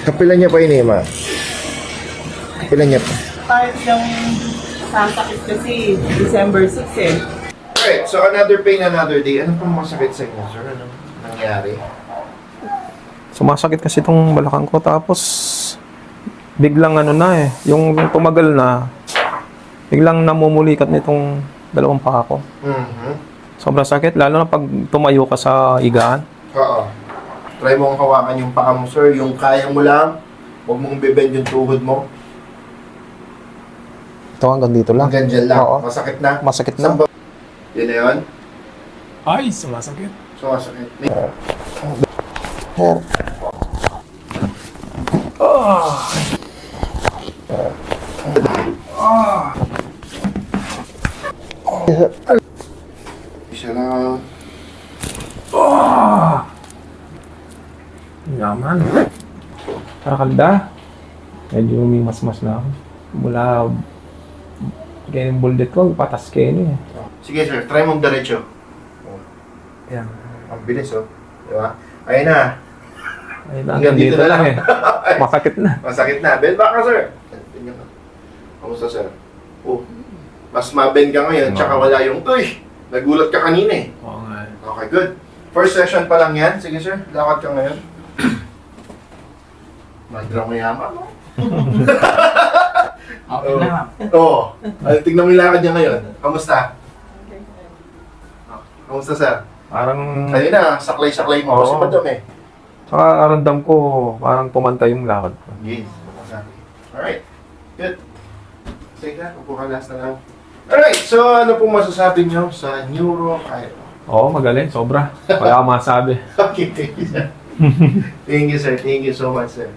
Kapilan niya pa yun eh, ma. Kapilan niya pa. Kahit yung sasakit kasi December 6 eh. Alright, so another pain, another day. Ano pong masakit sa inyo, sir? Ano nangyari? Sumasakit kasi itong balakang ko, tapos biglang ano na eh, yung tumagal na, biglang namumulikat nitong dalawang paa ko. Mm-hmm. Sobrang sakit, lalo na pag tumayo ka sa higaan. Oo. Try mong hawakan yung paa mo, sir. Yung kaya mo lang. Huwag mong bibend yung tuhod mo. Ito hanggang dito lang. Hanggang dyan lang. Oo. Masakit na. Masakit na. Saan ba? Yun na yun? Ay, sumasakit. Sumasakit. Isa lang. Yaman. Karakalda. Medyo may mas-mas na ako. Mula ganyan bullet ko, patas kayo eh. Sige, sir. Try mong diretso. Yan. Ang bilis, oh. Diba? Ayun na. Ay, hanggang dito na lang eh. Masakit na. Masakit na. Bend back ka, sir. Ganyan ka. Kamusta, sir? Oh. Mas mabend ka ngayon, tsaka wala yung, uy! Nagulat ka kanina eh. Oo nga. Okay, good. First session pa lang yan. Sige, sir. Lakad ka ngayon. Madra mo yaman, no? Okay na lang. Oo. Tignan mo yung lakad niya ngayon. Kamusta? Kamusta, sir? Parang, Kanina, saklay-saklay mo. Oo. Kasi madam eh. saka aramdam ko, parang pumantay yung lakad ko. Yes. Alright. Good. Sige ka. Upo ka last na lang. Alright. So, ano pong masasabi nyo sa neuro? Oo, magaling, sobra. Wala akong masabi. Okay, thank you, sir. Thank you, sir. Thank you so much, sir.